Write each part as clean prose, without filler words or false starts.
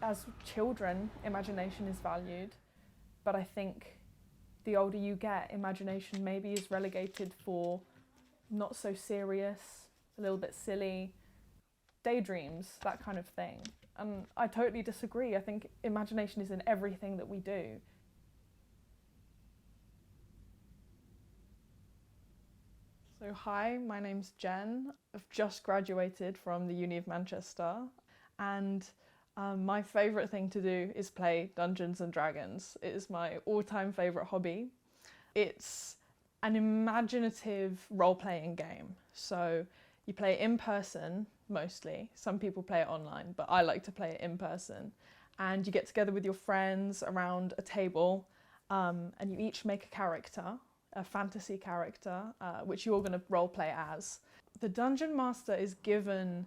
As children, imagination is valued, but I think the older you get, imagination maybe is relegated for not so serious, a little bit silly, daydreams, that kind of thing. And I totally disagree. I think imagination is in everything that we do. So hi, my name's Jen. I've just graduated from the Uni of Manchester, and my favourite thing to do is play Dungeons and Dragons. It is my all-time favourite hobby. It's an imaginative role-playing game. So you play it in person, mostly. Some people play it online, but I like to play it in person. And you get together with your friends around a table, and you each make a character, a fantasy character, which you're going to role play as. The Dungeon Master is given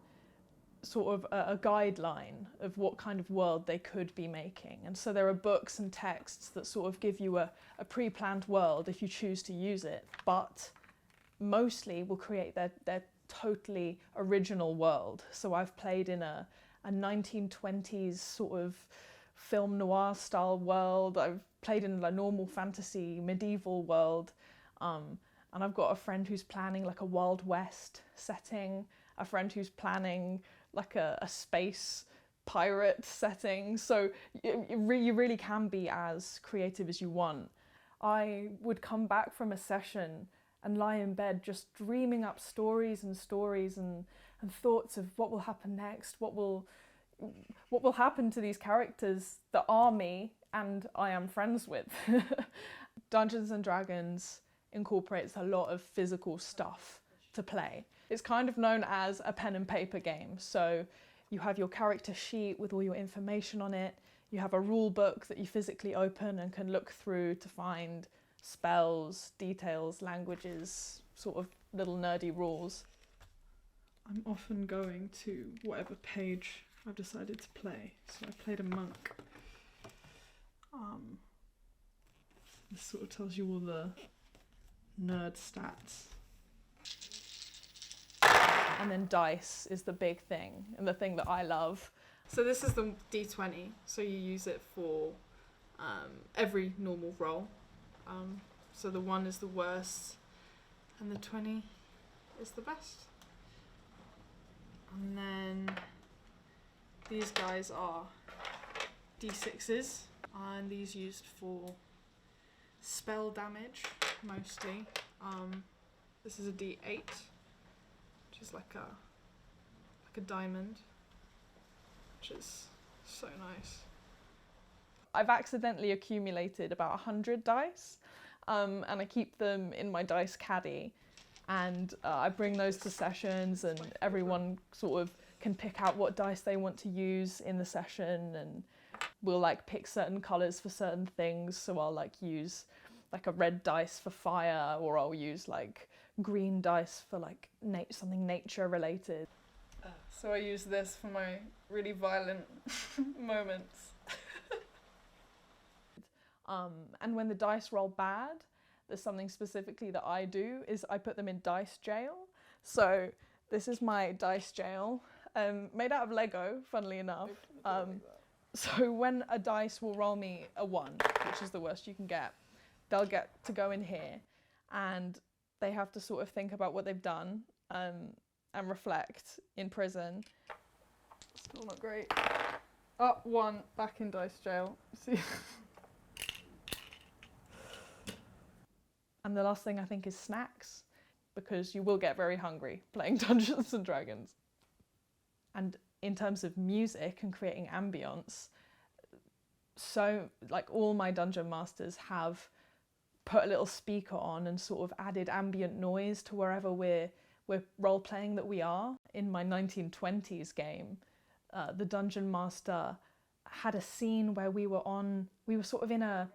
sort of a guideline of what kind of world they could be making. And so there are books and texts that sort of give you a pre-planned world if you choose to use it, but mostly will create their totally original world. So I've played in a 1920s sort of film noir style world. I've played in a normal fantasy medieval world, and I've got a friend who's planning like a Wild West setting, a friend who's planning like a space pirate setting. So you really can be as creative as you want. I would come back from a session and lie in bed just dreaming up stories and thoughts of what will happen next, what will happen to these characters that are me and I am friends with. Dungeons and Dragons incorporates a lot of physical stuff to play. It's kind of known as a pen and paper game. So you have your character sheet with all your information on it. You have a rule book that you physically open and can look through to find spells, details, languages, sort of little nerdy rules. I'm often going to whatever page I've decided to play. So I played a monk. This sort of tells you all the nerd stats. And then dice is the big thing, and the thing that I love. So this is the D20, so you use it for every normal roll. So the 1 is the worst, and the 20 is the best. And then these guys are D6s, and these used for spell damage, mostly. This is a D8. Which is like a diamond, which is so nice. I've accidentally accumulated about 100 dice, and I keep them in my dice caddy, and I bring those to sessions, and everyone sort of can pick out what dice they want to use in the session, and we'll like pick certain colours for certain things. So I'll like use like a red dice for fire, or I'll use like green dice for like something nature related. So I use this for my really violent moments. And when the dice roll bad, there's something specifically that I do, is I put them in dice jail. So this is my dice jail, made out of Lego, funnily enough. So when a dice will roll me a 1, which is the worst you can get, they'll get to go in here, and they have to sort of think about what they've done and reflect in prison. Still not great. Oh, 1, back in dice jail. See? And the last thing I think is snacks, because you will get very hungry playing Dungeons and Dragons. And in terms of music and creating ambience, so like all my dungeon masters have put a little speaker on and sort of added ambient noise to wherever we're role-playing that we are. In my 1920s game, the dungeon master had a scene where we were sort of in a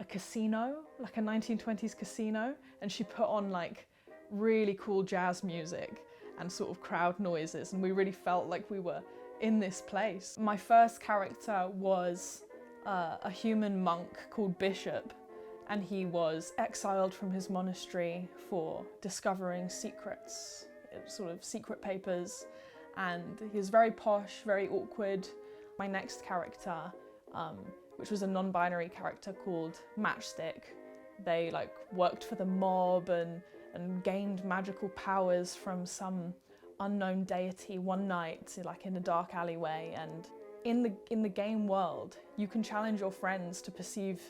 casino, like a 1920s casino, and she put on like really cool jazz music and sort of crowd noises, and we really felt like we were in this place. My first character was a human monk called Bishop, and he was exiled from his monastery for discovering secrets, sort of secret papers, and he was very posh, very awkward, My next character, which was a non-binary character called Matchstick, they like worked for the mob and gained magical powers from some unknown deity one night, like in a dark alleyway. And in the game world, you can challenge your friends to perceive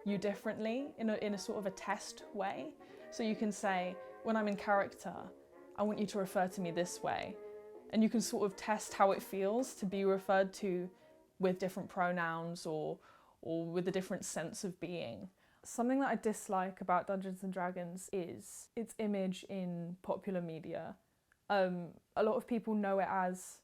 you differently in a sort of a test way. So you can say, when I'm in character, I want you to refer to me this way. And you can sort of test how it feels to be referred to with different pronouns or with a different sense of being. Something that I dislike about Dungeons and Dragons is its image in popular media. A lot of people know it as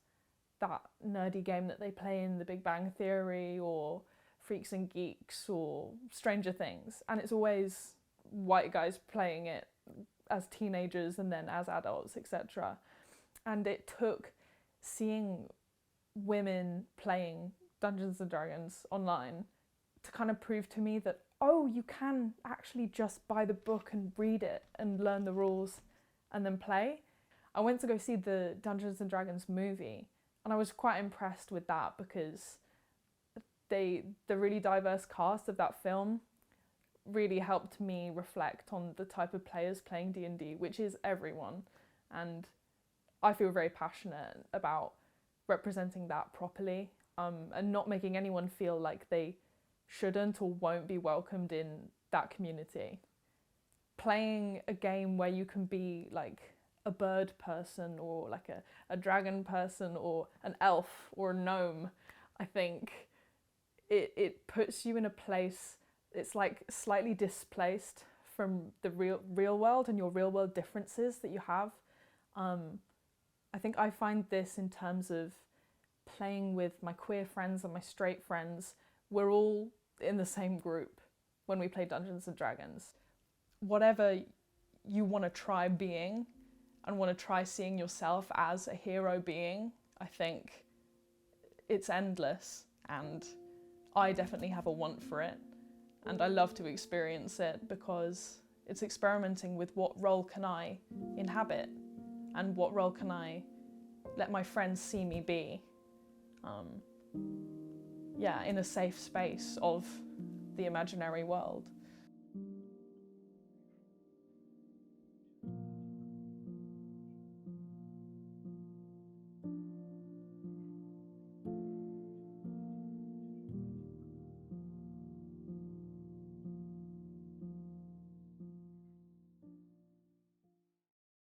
that nerdy game that they play in The Big Bang Theory or Freaks and Geeks or Stranger Things, and it's always white guys playing it as teenagers and then as adults, etc. And it took seeing women playing Dungeons and Dragons online to kind of prove to me that, oh, you can actually just buy the book and read it and learn the rules and then play. I went to go see the Dungeons and Dragons movie, and I was quite impressed with that because the really diverse cast of that film really helped me reflect on the type of players playing D&D, which is everyone. And I feel very passionate about representing that properly, and not making anyone feel like they shouldn't or won't be welcomed in that community. Playing a game where you can be like a bird person or like a dragon person or an elf or a gnome, I think it puts you in a place, it's like slightly displaced from the real world and your real world differences that you have. I think I find this in terms of playing with my queer friends and my straight friends. We're all in the same group when we play Dungeons and Dragons. Whatever you want to try being and want to try seeing yourself as a hero being, I think it's endless, and I definitely have a want for it, and I love to experience it because it's experimenting with what role can I inhabit and what role can I let my friends see me be, in a safe space of the imaginary world.